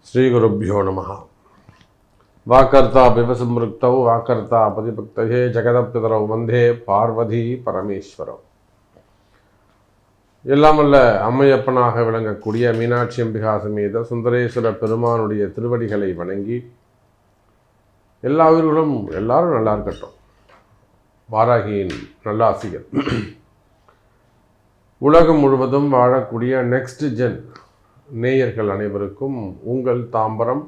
ஸ்ரீகுருப்போ நம. வாக்கர்த்தா பிவசம்ருக்தௌ வாக்கர்த்தா பதிபக்தயே ஜெகதப்பிதரௌ வந்தே பார்வதி பரமேஸ்வரௌ. எல்லாம் வல்ல அம்மையப்பனாக விளங்கக்கூடிய மீனாட்சி அம்பிகா சமேத சுந்தரேஸ்வர பெருமானுடைய திருவடிகளை வணங்கி எல்லா உயிர்களும் எல்லாரும் நல்லா இருக்கட்டும். வாராகியின் நல்லாசிகள். உலகம் முழுவதும் வாழக்கூடிய நெக்ஸ்ட் ஜென் நேயர்கள் அனைவருக்கும் உங்கள் தாம்பரம்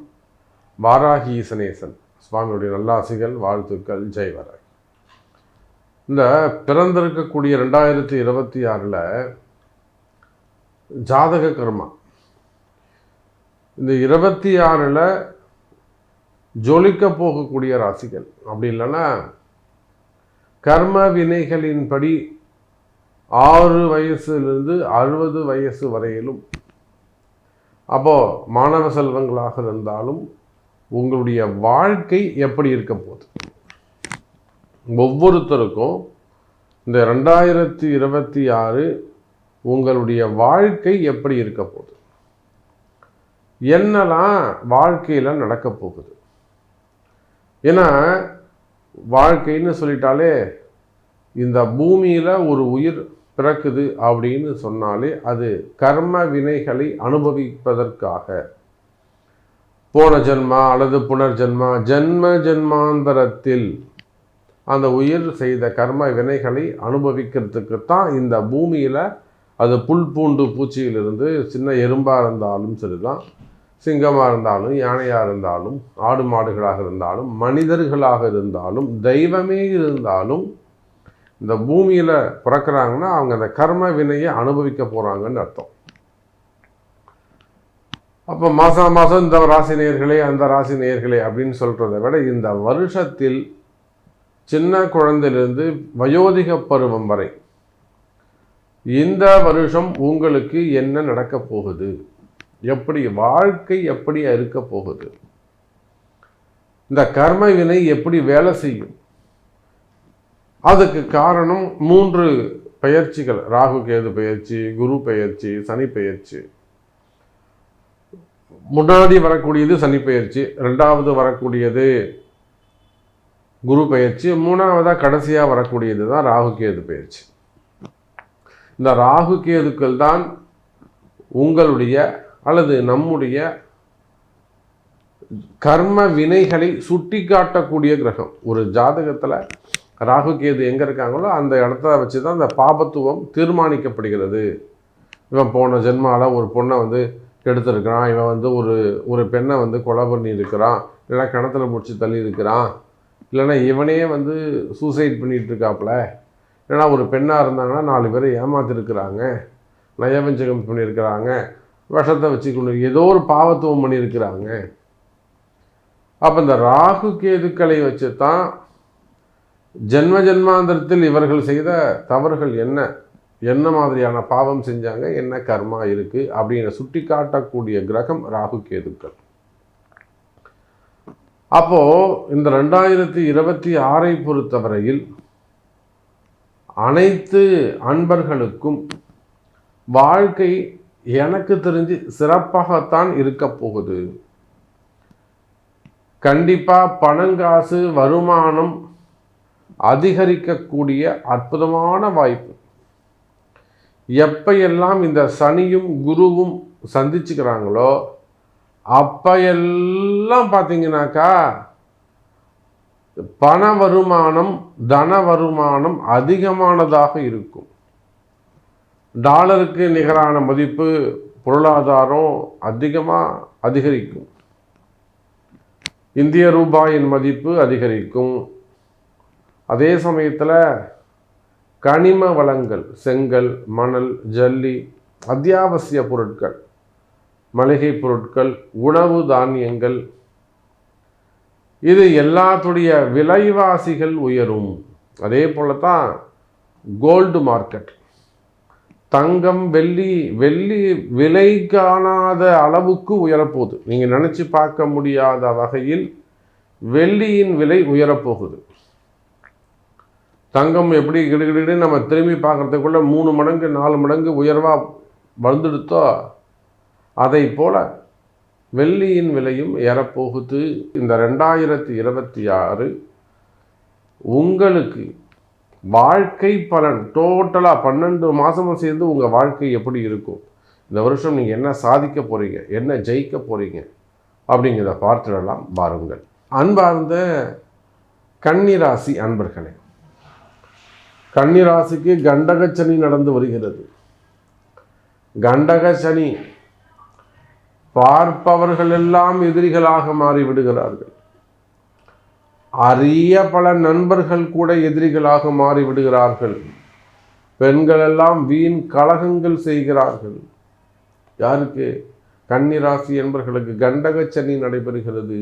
வாராகி ஈசனேசன் சுவாமியுடைய நல்லாசிகள், வாழ்த்துக்கள். ஜெய் வாராகி. இந்த பிறந்திருக்கக்கூடிய 2026 ஜாதக கர்மா, இந்த 26 ஜொலிக்க போகக்கூடிய ராசிகள், அப்படி இல்லைன்னா கர்ம வினைகளின்படி 6 வயசுலேருந்து 60 வயசு வரையிலும், அப்போது மாணவ செல்வங்களாக இருந்தாலும் உங்களுடைய வாழ்க்கை எப்படி இருக்க போகுது, ஒவ்வொருத்தருக்கும் இந்த 2026 உங்களுடைய வாழ்க்கை எப்படி இருக்க போகுது, என்னெல்லாம் வாழ்க்கையில் நடக்க போகுது. ஏன்னா வாழ்க்கைன்னு சொல்லிட்டாலே இந்த பூமியில் ஒரு உயிர் பிறக்குது அப்படின்னு சொன்னாலே அது கர்ம வினைகளை அனுபவிப்பதற்காக போன ஜென்மா அல்லது புனர்ஜென்மா ஜென்மாந்தரத்தில் அந்த உயிர் செய்த கர்ம வினைகளை அனுபவிக்கிறதுக்கு தான் இந்த பூமியில், அது புல் பூண்டு பூச்சியிலிருந்து சின்ன எறும்பாக இருந்தாலும் சரிதான், சிங்கமாக இருந்தாலும் யானையாக இருந்தாலும் ஆடு மாடுகளாக இருந்தாலும் மனிதர்களாக இருந்தாலும் தெய்வமே இருந்தாலும் இந்த பூமியில் பிறக்கிறாங்கன்னா அவங்க அந்த கர்ம வினையை அனுபவிக்க போகிறாங்கன்னு அர்த்தம். அப்போ மாதம் மாதம் இந்த ராசி நேயர்களே அந்த ராசி நேயர்களே அப்படின்னு சொல்கிறத விட இந்த வருஷத்தில் சின்ன குழந்தையிலிருந்து வயோதிக பருவம் வரை இந்த வருஷம் உங்களுக்கு என்ன நடக்க போகுது, எப்படி வாழ்க்கை எப்படி இருக்க போகுது, இந்த கர்ம வினை எப்படி வேலை செய்யும். அதுக்கு காரணம் 3 பெயர்ச்சிகள்: ராகு கேது பெயர்ச்சி, குரு பெயர்ச்சி, சனி பெயர்ச்சி. முன்னாடி வரக்கூடியது சனி பெயர்ச்சி, 2வது வரக்கூடியது குரு பெயர்ச்சி, 3வதாக கடைசியாக வரக்கூடியது தான் ராகு கேது பெயர்ச்சி. இந்த ராகு கேதுக்கள் தான் உங்களுடைய அல்லது நம்முடைய கர்ம வினைகளை சுட்டி காட்டக்கூடிய கிரகம். ஒரு ஜாதகத்தில் ராகு கேது எங்கே இருக்காங்களோ அந்த இடத்த வச்சு தான் அந்த பாபத்துவம் தீர்மானிக்கப்படுகிறது. இவன் போன ஜென்மாவில் ஒரு பொண்ணை கெடுத்துருக்கிறான், இவன் ஒரு பெண்ணை கொலை பண்ணி இருக்கிறான், இல்லைன்னா கிணத்துல முடிச்சு தள்ளி இருக்கிறான், இல்லைன்னா இவனே சூசைட் பண்ணிகிட்டு இருக்காப்புல, இல்லைன்னா ஒரு பெண்ணாக இருந்தாங்கன்னா 4 பேரை ஏமாத்திருக்கிறாங்க, நயவஞ்சகம் பண்ணியிருக்கிறாங்க, விஷத்தை வச்சு கொண்டு ஏதோ ஒரு பாவத்துவம் பண்ணியிருக்கிறாங்க. அப்போ இந்த ராகு கேதுக்களை வச்சு தான் ஜென்மாந்தரத்தில் இவர்கள் செய்த தவறுகள் என்ன மாதிரியான பாவம் செஞ்சாங்க, என்ன கர்மா இருக்குது அப்படின்னு சுட்டி காட்டக்கூடிய கிரகம் ராகு கேதுக்கள். அப்போது இந்த 2026 பொறுத்தவரையில் அனைத்து அன்பர்களுக்கும் வாழ்க்கை எனக்கு தெரிஞ்சு சிறப்பாகத்தான் இருக்க போகுது. கண்டிப்பாக பணங்காசு வருமானம் அதிகரிக்கக்கூடிய அற்புதமான வாய்ப்பு. எப்பையெல்லாம் இந்த சனியும் குருவும் சந்திச்சுக்கிறாங்களோ அப்பையெல்லாம் பார்த்தீங்கன்னாக்கா பண வருமானம் தன வருமானம் அதிகமானதாக இருக்கும். டாலருக்கு நிகரான மதிப்பு பொருளாதாரம் அதிகரிக்கும். இந்திய ரூபாயின் மதிப்பு அதிகரிக்கும். அதே சமயத்தில் கனிம வளங்கள், செங்கல், மணல், ஜல்லி, அத்தியாவசிய பொருட்கள், மளிகை பொருட்கள், உணவு தானியங்கள், இது எல்லாத்துடைய விலைவாசிகள் உயரும். அதே போல தான் கோல்டு மார்க்கெட், தங்கம், வெள்ளி விலை காணாத அளவுக்கு உயரப்போகுது. நீங்கள் நினச்சி பார்க்க முடியாத வகையில் வெள்ளியின் விலை உயரப்போகுது. தங்கம் எப்படி கிடுகிடு நம்ம திரும்பி பார்க்குறதுக்குள்ள 3 மடங்கு 4 மடங்கு உயர்வாக வந்துடுத்தோ, அதை போல் வெள்ளியின் விலையும் ஏறப்போகுது. இந்த 2026 உங்களுக்கு வாழ்க்கை பலன் டோட்டலாக 12 மாதமும் சேர்ந்து உங்கள் வாழ்க்கை எப்படி இருக்கும், இந்த வருஷம் நீங்கள் என்ன சாதிக்க போகிறீங்க, என்ன ஜெயிக்க போகிறீங்க அப்படிங்கிறத பார்த்துடலாம் பாருங்கள். அன்பார்ந்த கன்னிராசி அன்பர்களே, கன்னிராசிக்கு கண்டகச்சனி நடந்து வருகிறது. கண்டகச்சனி பார்ப்பவர்கள் எல்லாம் எதிரிகளாக மாறிவிடுகிறார்கள். அரிய பல நண்பர்கள் கூட எதிரிகளாக மாறிவிடுகிறார்கள். பெண்கள் எல்லாம் வீண் கலகங்கள் செய்கிறார்கள். யாருக்கு? கன்னிராசி என்பவர்களுக்கு கண்டகச்சனி நடைபெறுகிறது.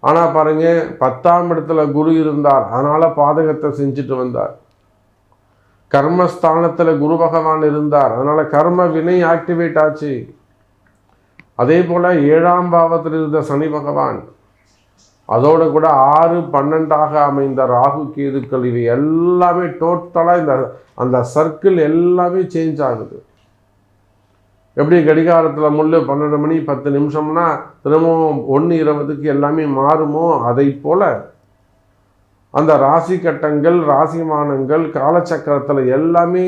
ஆனால் பாருங்க, 10ஆம் இடத்துல குரு இருந்தார், அதனால பாதகத்தை செஞ்சுட்டு வந்தார். கர்மஸ்தானத்தில் குரு பகவான் இருந்தார், அதனால கர்ம வினை ஆக்டிவேட் ஆச்சு. அதே போல 7ஆம் பாவத்தில் இருந்த சனி பகவான், அதோடு கூட 6, 12ஆக அமைந்த ராகு கேதுக்கள், இவை எல்லாமே டோட்டலாக அந்த சர்க்கிள் எல்லாமே சேஞ்ச் ஆகுது. எப்படி கடிகாரத்தில் முள்ளு 12 மணி 10 நிமிஷம்னா திரும்பவும் 1:20 எல்லாமே மாறுமோ, அதை போல அந்த ராசி கட்டங்கள், ராசிமானங்கள், காலச்சக்கரத்தில் எல்லாமே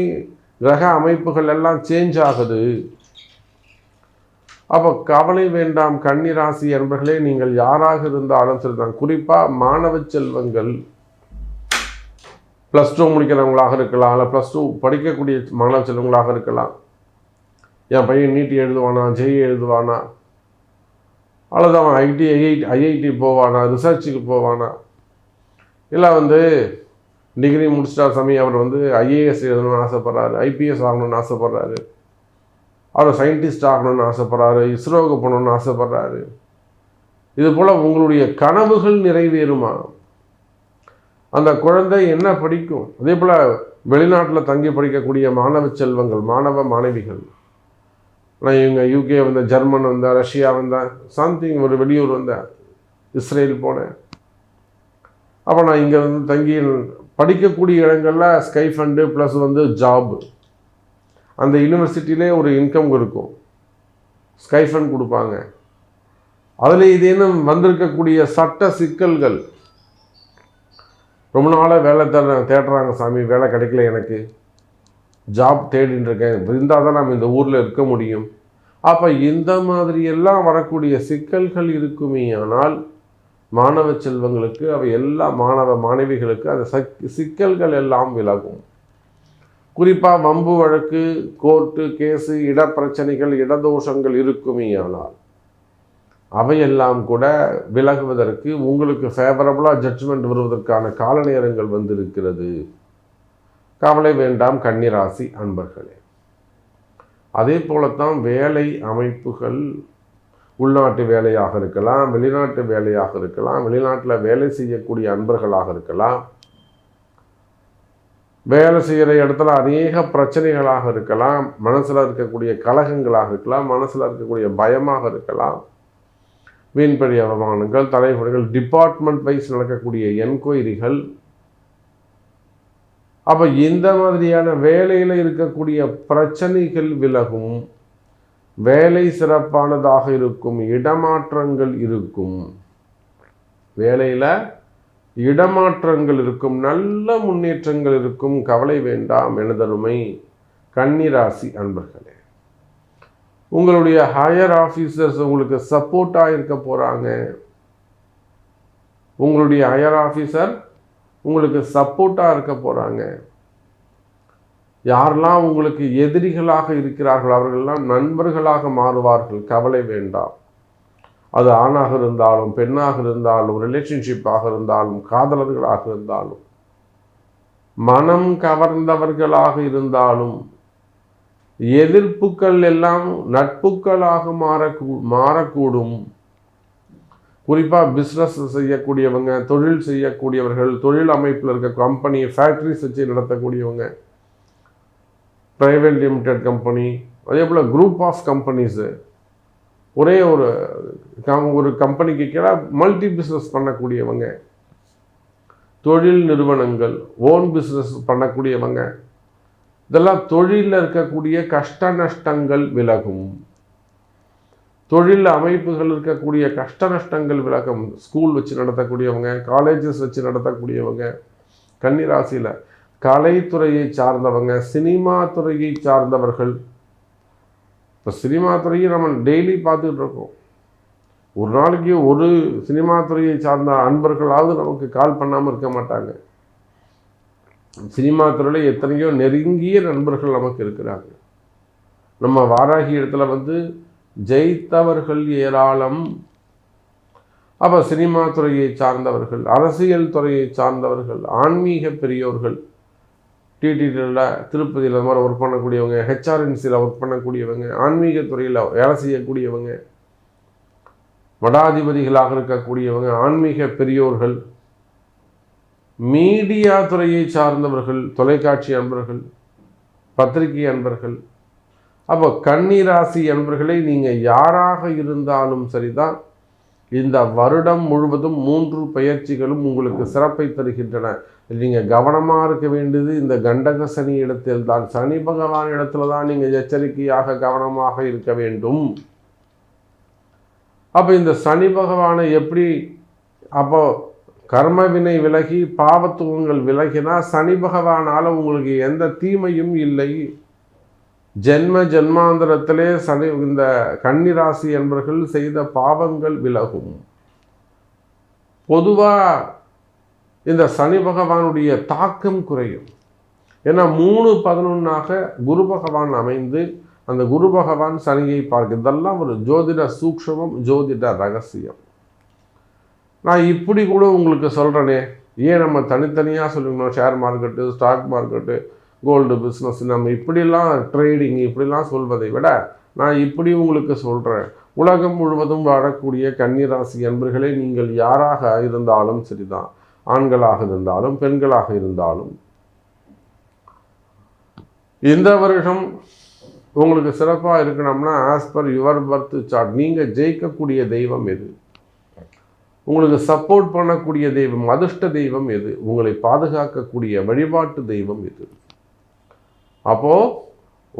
கிரக அமைப்புகள் எல்லாம் சேஞ்ச் ஆகுது. அப்போ கவலை வேண்டாம் கன்னிராசி என்பர்களே, நீங்கள் யாராக இருந்தாலும் சரிதான். குறிப்பாக மாணவ செல்வங்கள், +2 முடிக்கிறவங்களாக இருக்கலாம், இல்லை +2 படிக்கக்கூடிய மாணவ செல்வங்களாக இருக்கலாம். என் பையன் நீட்டி எழுதுவானா, ஜெய் எழுதுவானா, அல்லது அவன் ஐஐடி போவானா, ரிசர்ச்சுக்கு போவானா, இல்லை டிகிரி முடிச்சிட்டா சாமி அவர் ஐஏஎஸ் எழுதணும்னு ஆசைப்படுறாரு, ஐபிஎஸ் ஆகணும்னு ஆசைப்படுறாரு, அவர் சயின்டிஸ்ட் ஆகணும்னு ஆசைப்படுறாரு, இஸ்ரோவுக்கு போகணுன்னு ஆசைப்படுறாரு. இது போல் உங்களுடைய கனவுகள் நிறைவேறுமா? அந்த குழந்தை என்ன படிக்கும்? அதே போல் வெளிநாட்டில் தங்கி படிக்கக்கூடிய மாணவ செல்வங்கள், மாணவ மாணவிகள், நான் இவங்க யூகே வந்தேன், ஜெர்மன் வந்தேன், ரஷ்யா வந்தேன், சம்திங் ஒரு வெளியூர் வந்தேன், இஸ்ரேல் போனேன். அப்போ நான் இங்கே தங்கி படிக்கக்கூடிய இடங்களில் ஸ்கை ஃபண்டு ப்ளஸ் ஜாப், அந்த யூனிவர்சிட்டியிலே ஒரு இன்கம் இருக்கும், ஸ்கை ஃபண்ட் கொடுப்பாங்க. அதில் இதேனும் வந்திருக்கக்கூடிய சட்ட சிக்கல்கள், ரொம்ப நாளாக வேலை தேடுறாங்க சாமி, வேலை கிடைக்கல, எனக்கு ஜாப் தேடின்னு இருக்கேன், இருந்தால் தான் நம்ம இந்த ஊரில் இருக்க முடியும். அப்போ இந்த மாதிரியெல்லாம் வரக்கூடிய சிக்கல்கள் இருக்குமே. ஆனால் மாணவ செல்வங்களுக்கு, அவை எல்லா மாணவ மாணவிகளுக்கு அந்த சிக்கல்கள் எல்லாம் விலகும். குறிப்பாக வம்பு வழக்கு, கோர்ட்டு கேஸு, இடப்பிரச்சனைகள், இடதோஷங்கள் இருக்குமே. ஆனால் அவையெல்லாம் கூட விலகுவதற்கு உங்களுக்கு ஃபேவரபுளாக ஜட்ஜ்மெண்ட் வருவதற்கான கால நேரங்கள் வந்திருக்கிறது. கவலை வேண்டாம் கன்னிராசி அன்பர்களே. அதே போலத்தான் வேலை அமைப்புகள், உள்நாட்டு வேலையாக இருக்கலாம், வெளிநாட்டு வேலையாக இருக்கலாம், வெளிநாட்டில் வேலை செய்யக்கூடிய அன்பர்களாக இருக்கலாம், வேலை செய்கிற இடத்துல அநேக பிரச்சனைகளாக இருக்கலாம், மனசில் இருக்கக்கூடிய கலகங்களாக இருக்கலாம், மனசில் இருக்கக்கூடிய பயமாக இருக்கலாம், வீண்படி அவமானங்கள், தலைமுறைகள், டிபார்ட்மெண்ட் வைஸ் நடக்கக்கூடிய என்கொயரிகள். அப்போ இந்த மாதிரியான வேலையில் இருக்கக்கூடிய பிரச்சனைகள் விலகும், வேலை சிறப்பானதாக இருக்கும், இடமாற்றங்கள் இருக்கும், வேலையில் இடமாற்றங்கள் இருக்கும், நல்ல முன்னேற்றங்கள் இருக்கும். கவலை வேண்டாம் எனதருமை கன்னிராசி அன்பர்களே. உங்களுடைய ஹையர் ஆஃபீஸர்ஸ் உங்களுக்கு சப்போர்ட்டாக இருக்க போகிறாங்க. உங்களுடைய ஹையர் ஆஃபீஸர் உங்களுக்கு சப்போர்ட்டாக இருக்க போகிறாங்க. யாரெல்லாம் உங்களுக்கு எதிரிகளாக இருக்கிறார்கள் அவர்களெல்லாம் நண்பர்களாக மாறுவார்கள். கவலை வேண்டாம். அது ஆணாக இருந்தாலும், பெண்ணாக இருந்தாலும், ரிலேஷன்ஷிப்பாக இருந்தாலும், காதலர்களாக இருந்தாலும், மனம் கவர்ந்தவர்களாக இருந்தாலும், எதிர்ப்புகள் எல்லாம் நட்புகளாக மாறக்கூடும். குறிப்பாக பிஸ்னஸ் செய்யக்கூடியவங்க, தொழில் செய்யக்கூடியவர்கள், தொழில் அமைப்பில் இருக்க கம்பெனி, ஃபேக்ட்ரிஸ் வச்சு நடத்தக்கூடியவங்க, ப்ரைவேட் லிமிடெட் கம்பெனி, அதே போல் குரூப் ஆஃப் கம்பெனிஸு, ஒரே ஒரு கம்பெனிக்கு கீழே மல்டி பிஸ்னஸ் பண்ணக்கூடியவங்க, தொழில் நிறுவனங்கள், ஓன் பிஸ்னஸ் பண்ணக்கூடியவங்க, இதெல்லாம் தொழிலில் இருக்கக்கூடிய கஷ்ட நஷ்டங்கள் விலகும். தொழில் அமைப்புகள் இருக்கக்கூடிய கஷ்ட நஷ்டங்கள் விலகும். ஸ்கூல் வச்சு நடத்தக்கூடியவங்க, காலேஜஸ் வச்சு நடத்தக்கூடியவங்க, கன்னிராசியில் கலைத்துறையை சார்ந்தவங்க, சினிமா துறையை சார்ந்தவர்கள். இப்போ சினிமா துறையை நம்ம டெய்லி பார்த்துக்கிட்டு இருக்கோம். ஒரு நாளைக்கு ஒரு சினிமா துறையை சார்ந்த அன்பர்களாவது நமக்கு கால் பண்ணாமல் இருக்க மாட்டாங்க. சினிமா துறையில் எத்தனையோ நெருங்கிய நண்பர்கள் நமக்கு இருக்கிறாங்க. நம்ம வாராகி இடத்துல ஜெயித்தவர்கள் ஏராளம். அப்போ சினிமா துறையை சார்ந்தவர்கள், அரசியல் துறையை சார்ந்தவர்கள், ஆன்மீக பெரியோர்கள், டிடிடியில் திருப்பதியில் அது மாதிரி ஒர்க் பண்ணக்கூடியவங்க, ஹெச்ஆர்என்சியில் ஒர்க் பண்ணக்கூடியவங்க, ஆன்மீக துறையில் வேலை செய்யக்கூடியவங்க, மடாதிபதிகளாக இருக்கக்கூடியவங்க, ஆன்மீக பெரியோர்கள், மீடியா துறையை சார்ந்தவர்கள், தொலைக்காட்சி அன்பர்கள், பத்திரிகை அன்பர்கள். அப்போ கன்னிராசி அன்பர்களை நீங்கள் யாராக இருந்தாலும் சரிதான், இந்த வருடம் முழுவதும் 3 பெயர்ச்சிகளும் உங்களுக்கு சிறப்பை தருகின்றன. நீங்கள் கவனமாக இருக்க வேண்டியது இந்த கண்டக சனி இடத்தில் தான், சனி பகவான் இடத்துல தான் நீங்கள் எச்சரிக்கையாக கவனமாக இருக்க வேண்டும். அப்போ இந்த சனி பகவானை எப்படி, அப்போ கர்மவினை விலகி பாவத்துவங்கள் விலகினா சனி பகவானால் உங்களுக்கு எந்த தீமையும் இல்லை. ஜென்மாந்திரத்திலே சனி, இந்த கன்னிராசி என்பவர்கள் செய்த பாவங்கள் விலகும். பொதுவாக இந்த சனி பகவானுடைய தாக்கம் குறையும். ஏன்னா 3-11 குரு பகவான் அமைந்து அந்த குரு பகவான் சனியை பார்க்க, இதெல்லாம் ஒரு ஜோதிட சூக்ஷமம், ஜோதிட ரகசியம். நான் இப்படி கூட உங்களுக்கு சொல்கிறேனே, ஏன் நம்ம தனித்தனியாக சொல்லணும்? Share market, stock market, gold business, நம்ம இப்படிலாம் ட்ரேடிங் இப்படிலாம் சொல்வதை விட நான் இப்படி உங்களுக்கு சொல்கிறேன். உலகம் முழுவதும் வாழக்கூடிய கன்னிராசி அன்பர்களே, நீங்கள் யாராக இருந்தாலும் சரிதான், ஆண்களாக இருந்தாலும் பெண்களாக இருந்தாலும், இந்த வருஷம் உங்களுக்கு சிறப்பாக இருக்கணும்னா as per your birth chart நீங்கள் ஜெயிக்கக்கூடிய தெய்வம் எது, உங்களுக்கு சப்போர்ட் பண்ணக்கூடிய தெய்வம், அதிர்ஷ்ட தெய்வம் எது, உங்களை பாதுகாக்கக்கூடிய வழிபாட்டு தெய்வம் எது, அப்போது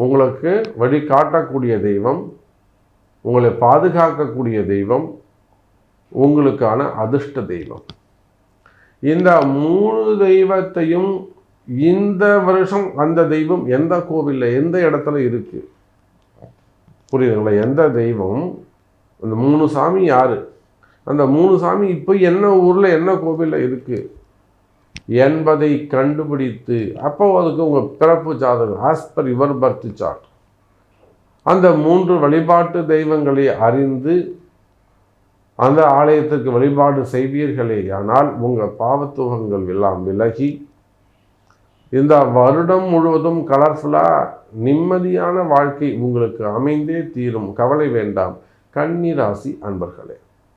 உங்களுக்கு வழிகாட்டக்கூடிய தெய்வம், உங்களை பாதுகாக்கக்கூடிய தெய்வம், உங்களுக்கான அதிர்ஷ்ட தெய்வம். இந்த 3 தெய்வத்தையும் இந்த வருஷம் அந்த தெய்வம் எந்த கோவிலில் எந்த இடத்துல இருக்கு, புரியுதுங்களா? எந்த தெய்வம், அந்த 3 சாமி யாரு, அந்த 3 சாமி இப்போ என்ன ஊரில் என்ன கோவிலில் இருக்கு என்பதை கண்டுபிடித்து, அப்போ அதுக்கு உங்கள் பிறப்பு ஜாதகம் as per your birth chart, அந்த 3 வழிபாட்டு தெய்வங்களை அறிந்து அந்த ஆலயத்திற்கு வழிபாடு செய்வீர்களே ஆனால் உங்கள் பாவத்துவங்கள் எல்லாம் விலகி இந்த வருடம் முழுவதும் கலர்ஃபுல்லாக நிம்மதியான வாழ்க்கை உங்களுக்கு அமைந்தே தீரும். கவலை வேண்டாம் கன்னிராசி அன்பர்களே.